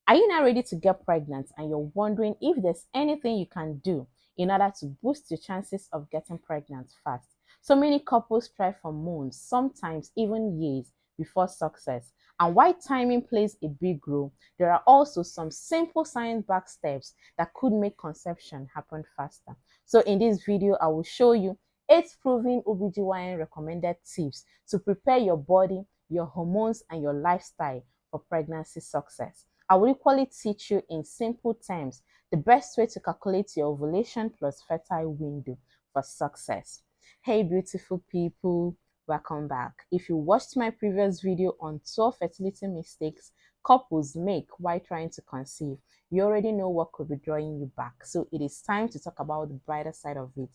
Are you now ready to get pregnant and you're wondering if there's anything you can do in order to boost your chances of getting pregnant fast? So many couples try for months, sometimes even years before success. And while timing plays a big role, there are also some simple science-backed steps that could make conception happen faster. So in this video, I will show you 8 proven OBGYN recommended tips to prepare your body, your hormones, and your lifestyle for pregnancy success. I will equally teach you in simple terms the best way to calculate your ovulation plus fertile window for success. Hey beautiful people, welcome back. If you watched my previous video on 12 fertility mistakes couples make while trying to conceive, you already know what could be drawing you back. So it is time to talk about the brighter side of it.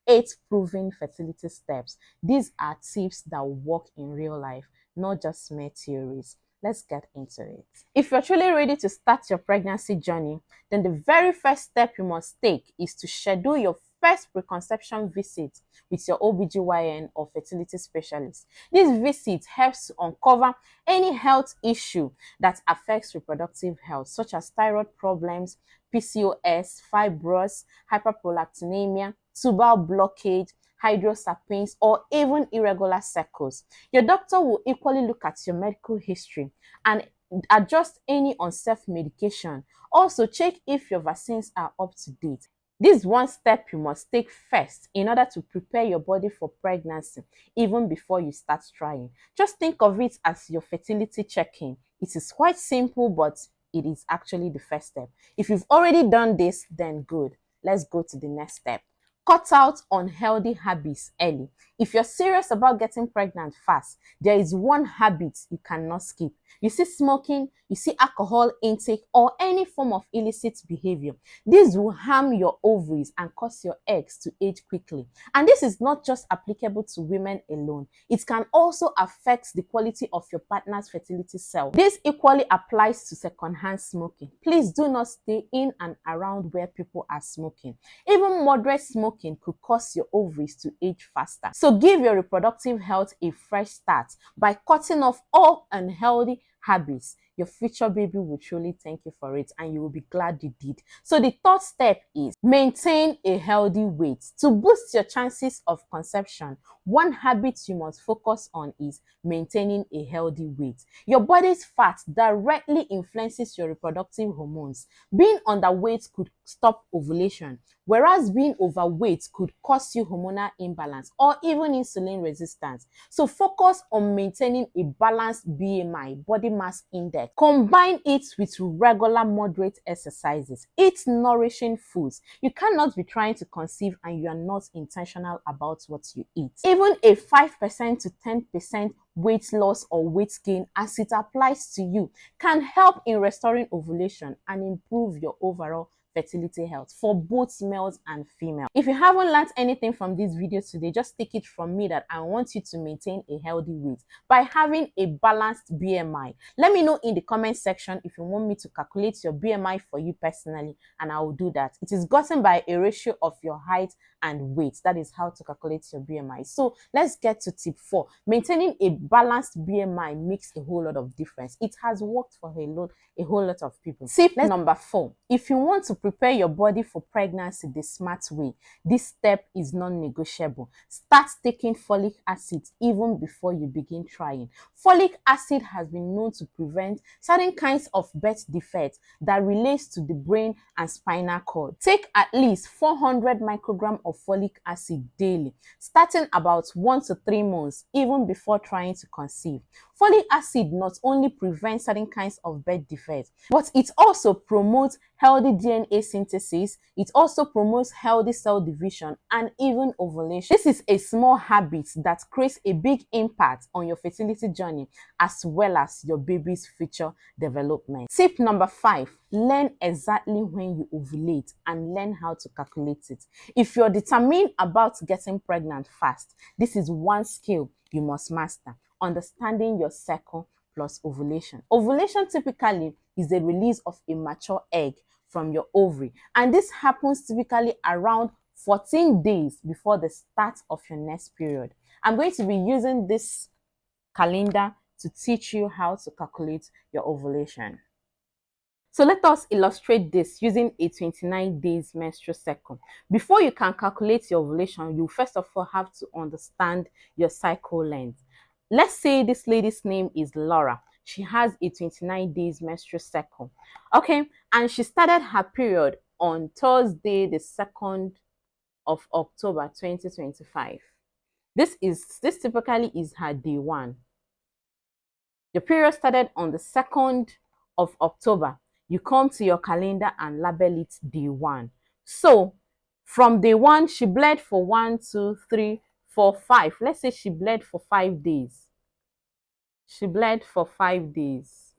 8 proven fertility steps. These are tips that work in real life, not just mere theories. Let's get into it. If you're truly ready to start your pregnancy journey, then the very first step you must take is to schedule your first preconception visit with your OBGYN or fertility specialist. This visit helps to uncover any health issue that affects reproductive health, such as thyroid problems, PCOS, fibroids, hyperprolactinemia, tubal blockage, hydrosapiens, or even irregular cycles. Your doctor will equally look at your medical history and adjust any unsafe medication. Also, check if your vaccines are up to date. This is one step you must take first in order to prepare your body for pregnancy, even before you start trying. Just think of it as your fertility check-in. It is quite simple, but it is actually the first step. If you've already done this, then good. Let's go to the next step. Cut out unhealthy habits early. If you're serious about getting pregnant fast, there is one habit you cannot skip. You see smoking, you see alcohol intake, or any form of illicit behavior. This will harm your ovaries and cause your eggs to age quickly. And this is not just applicable to women alone. It can also affect the quality of your partner's fertility cell. This equally applies to secondhand smoking. Please do not stay in and around where people are smoking. Even moderate smoking could cause your ovaries to age faster. So give your reproductive health a fresh start by cutting off all unhealthy habits. Your future baby will truly thank you for it and you will be glad you did. So the third step is maintain a healthy weight. To boost your chances of conception, one habit you must focus on is maintaining a healthy weight. Your body's fat directly influences your reproductive hormones. Being underweight could stop ovulation, whereas being overweight could cause you hormonal imbalance or even insulin resistance. So focus on maintaining a balanced BMI, body mass index. Combine it with regular moderate exercises. Eat nourishing foods. You cannot be trying to conceive and you are not intentional about what you eat. Even a 5% to 10% weight loss or weight gain, as it applies to you, can help in restoring ovulation and improve your overall fertility health for both males and females. If you haven't learned anything from this video today, just take it from me that I want you to maintain a healthy weight by having a balanced BMI. Let me know in the comment section if you want me to calculate your BMI for you personally, and I will do that. It is gotten by a ratio of your height and weight. That is how to calculate your BMI. So let's get to tip 4. Maintaining a balanced BMI makes a whole lot of difference. It has worked for a whole lot of people. Tip number 4. If you want to prepare your body for pregnancy the smart way, this step is non-negotiable. Start taking folic acid even before you begin trying. Folic acid has been known to prevent certain kinds of birth defects that relates to the brain and spinal cord. Take at least 400 micrograms of folic acid daily, starting about 1 to 3 months even before trying to conceive. Folic acid not only prevents certain kinds of birth defects, but it also promotes healthy DNA synthesis, it also promotes healthy cell division and even ovulation. This is a small habit that creates a big impact on your fertility journey as well as your baby's future development. Tip number 5. Learn exactly when you ovulate and learn how to calculate it. If you're determined about getting pregnant fast, this is one skill you must master: understanding your cycle plus ovulation. Ovulation typically is the release of a mature egg from your ovary, and this happens typically around 14 days before the start of your next period. I'm going to be using this calendar to teach you how to calculate your ovulation. So let us illustrate this using a 29 days menstrual cycle. Before you can calculate your ovulation, you first of all have to understand your cycle length. Let's say this lady's name is Laura. She has a 29 days menstrual cycle. Okay, and she started her period on Thursday, the 2nd of October 2025. This typically is her day one. The period started on the 2nd of October. You come to your calendar and label it day one. So from day one, she bled for 1, 2, 3, 4, 5. Let's say she bled for 5 days. She bled for 5 days.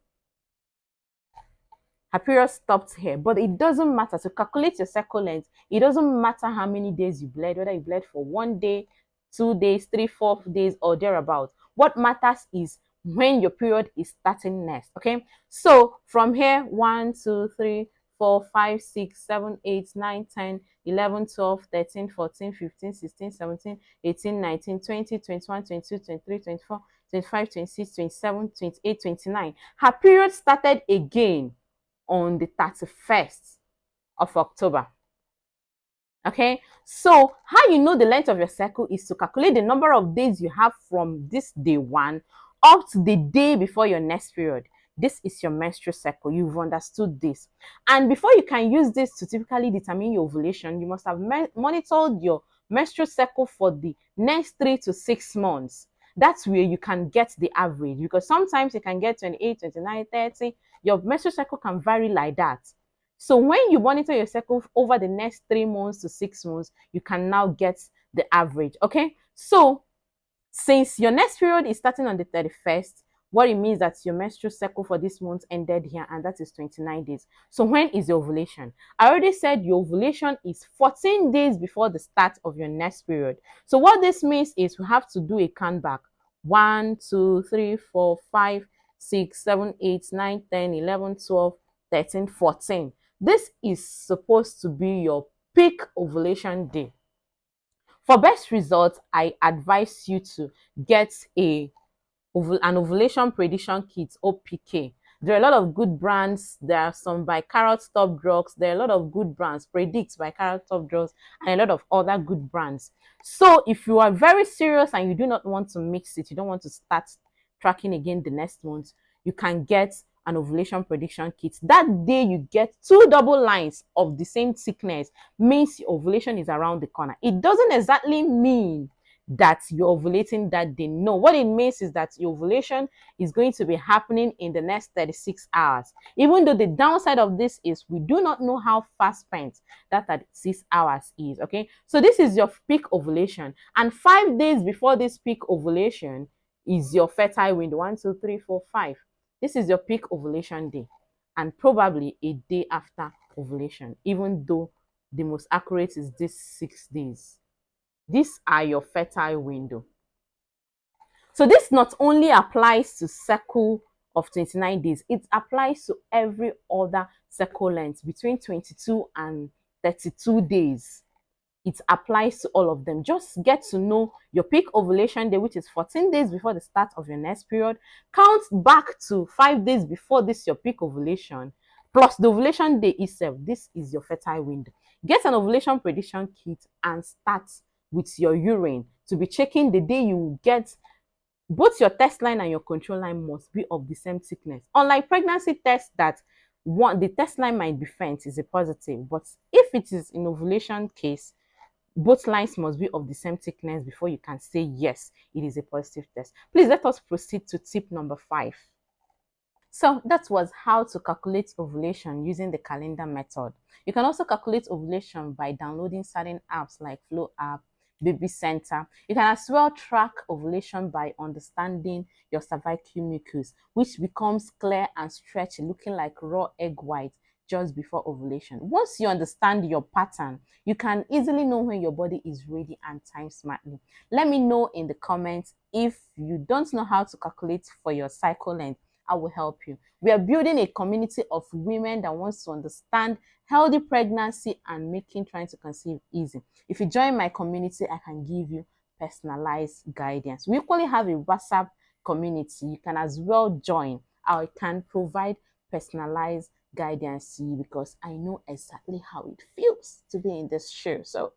Her period stopped here, but it doesn't matter. To calculate your cycle length, it doesn't matter how many days you bled, whether you bled for 1 day, 2 days, 3, 4 days, or thereabout. What matters is when your period is starting next. Okay, so from here, 1, 2, 3, 4, 5, 6, 7, 8, 9, 10, 11, 12, 13, 14, 15, 16, 17, 18, 19, 20, 21, 22, 23, 24, 25, 26, 27, 28, 29. Her period started again on the 31st of October. Okay, so how you know the length of your cycle is to calculate the number of days you have from this day one up to the day before your next period. This is your menstrual cycle. You've understood this. And before you can use this to typically determine your ovulation, you must have monitored your menstrual cycle for the next 3 to 6 months. That's where you can get the average, because sometimes you can get 28, 29, 30. Your menstrual cycle can vary like that. So when you monitor your cycle over the next 3 months to 6 months, you can now get the average. Okay, so since your next period is starting on the 31st, what it means that your menstrual cycle for this month ended here, and that is 29 days. So when is your ovulation? I already said your ovulation is 14 days before the start of your next period. So what this means is we have to do a count back. 1, 2, 3, 4, 5, 6, 7, 8, 9, 10, 11, 12, 13, 14. This is supposed to be your peak ovulation day. For best results, I advise you to get an ovulation prediction kit, OPK. There are a lot of good brands. There are some by Carrot Top Drugs. There are a lot of good brands, Predict by Carrot Top Drugs, and a lot of other good brands. So if you are very serious and you do not want to mix it, you don't want to start tracking again the next month, you can get an ovulation prediction kit. That day you get 2 double lines of the same thickness, means your ovulation is around the corner. It doesn't exactly mean that you're ovulating that day. No, what it means is that your ovulation is going to be happening in the next 36 hours. Even though the downside of this is we do not know how fast spent that 36 hours is. Okay, so this is your peak ovulation, and 5 days before this peak ovulation is your fertile window. 1, 2, 3, 4, 5. This is your peak ovulation day, and probably a day after ovulation, even though the most accurate is this 6 days. These are your fertile window. So this not only applies to cycle of 29 days, it applies to every other cycle length between 22 and 32 days. It applies to all of them. Just get to know your peak ovulation day, which is 14 days before the start of your next period. Count back to 5 days before this your peak ovulation, plus the ovulation day itself. This is your fertile window. Get an ovulation prediction kit and start with your urine to be checking the day you get. Both your test line and your control line must be of the same thickness. Unlike pregnancy tests that the test line might be faint, is a positive, but if it is in ovulation case, both lines must be of the same thickness before you can say yes, it is a positive test. Please let us proceed to tip number 5. So that was how to calculate ovulation using the calendar method. You can also calculate ovulation by downloading certain apps like Flow app, Baby Center. You can as well track ovulation by understanding your cervical mucus, which becomes clear and stretchy, looking like raw egg white just before ovulation. Once you understand your pattern, you can easily know when your body is ready and time smartly. Let me know in the comments if you don't know how to calculate for your cycle length. I will help you. We are building a community of women that wants to understand healthy pregnancy and trying to conceive easy. If you join my community, I can give you personalized guidance. We equally have a WhatsApp community. You can as well join. I can provide personalized guidance to you because I know exactly how it feels to be in this shoe. So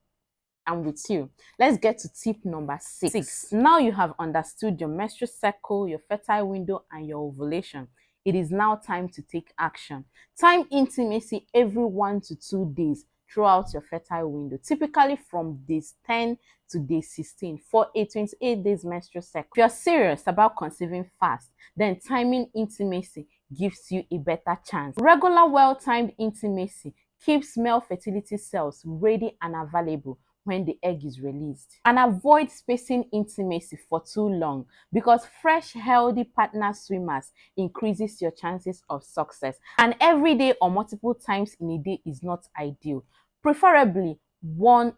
I'm with you. Let's get to tip number six. Now you have understood your menstrual cycle, your fertile window, and your ovulation. It is now time to take action. Time intimacy every 1 to 2 days throughout your fertile window, typically from days 10 to day 16 for a 28 days menstrual cycle. If you're serious about conceiving fast, then timing intimacy gives you a better chance. Regular, well-timed intimacy keeps male fertility cells ready and available when the egg is released. And avoid spacing intimacy for too long because fresh, healthy partner swimmers increases your chances of success. And every day or multiple times in a day is not ideal. Preferably one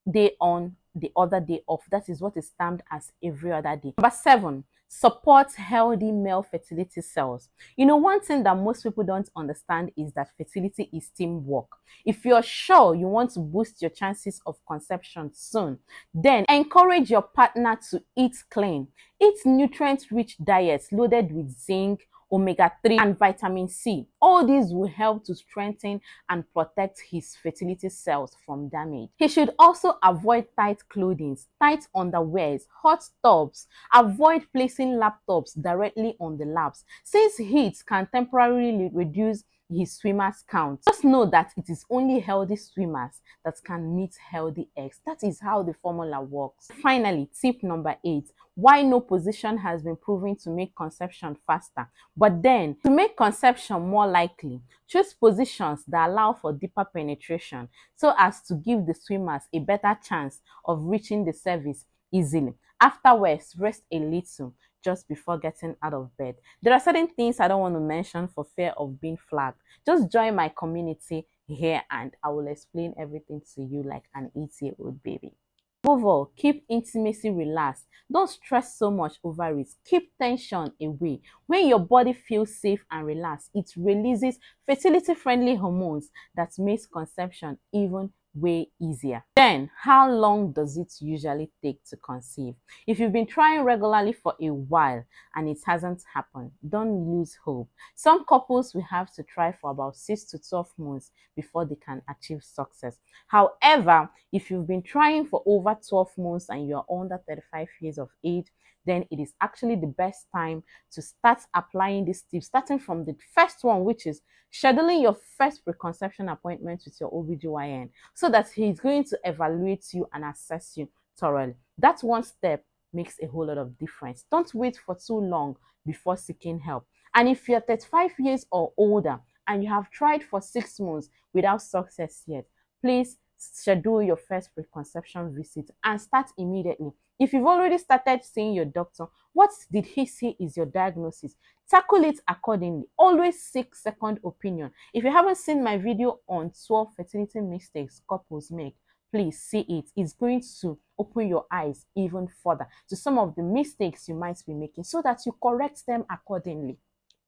day on, the other day off. That is what is termed as every other day. Number 7, support healthy male fertility cells. You know, one thing that most people don't understand is that fertility is teamwork. If you're sure you want to boost your chances of conception soon, then encourage your partner to eat clean. Eat nutrient-rich diets loaded with zinc, omega-3, and vitamin C. All these will help to strengthen and protect his fertility cells from damage. He should also avoid tight clothing, tight underwears, hot tubs. Avoid placing laptops directly on the laps, since heat can temporarily reduce his swimmers count. Just know that it is only healthy swimmers that can meet healthy eggs. That is how the formula works. Finally, tip number 8, why no position has been proven to make conception faster. But then, to make conception more likely, choose positions that allow for deeper penetration so as to give the swimmers a better chance of reaching the cervix easily. Afterwards, rest a little just before getting out of bed. There are certain things I don't want to mention for fear of being flagged. Just join my community here and I will explain everything to you like an 8-year-old baby. Above all, keep intimacy relaxed. Don't stress so much over it. Keep tension away. When your body feels safe and relaxed, it releases fertility-friendly hormones that makes conception even way easier. Then, how long does it usually take to conceive? If you've been trying regularly for a while and it hasn't happened, don't lose hope. Some couples will have to try for about 6 to 12 months before they can achieve success. However, if you've been trying for over 12 months and you're under 35 years of age, then it is actually the best time to start applying these tips, starting from the first one, which is scheduling your first preconception appointment with your OBGYN so that he's going to evaluate you and assess you thoroughly. That one step makes a whole lot of difference. Don't wait for too long before seeking help. And if you're 35 years or older and you have tried for 6 months without success yet, please schedule your first preconception visit and start immediately. If you've already started seeing your doctor, what did he say is your diagnosis? Tackle it accordingly. Always seek second opinion. If you haven't seen my video on 12 fertility mistakes couples make, please see it. It's going to open your eyes even further to some of the mistakes you might be making so that you correct them accordingly.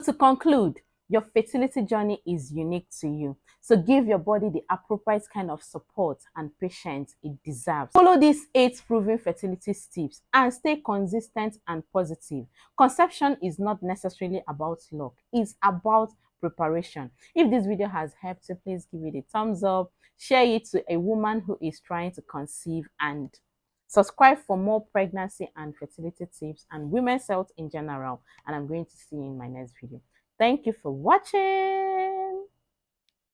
To conclude, your fertility journey is unique to you. So give your body the appropriate kind of support and patience it deserves. Follow these 8 proven fertility tips and stay consistent and positive. Conception is not necessarily about luck. It's about preparation. If this video has helped you, please give it a thumbs up, share it to a woman who is trying to conceive, and subscribe for more pregnancy and fertility tips and women's health in general. And I'm going to see you in my next video. Thank you for watching.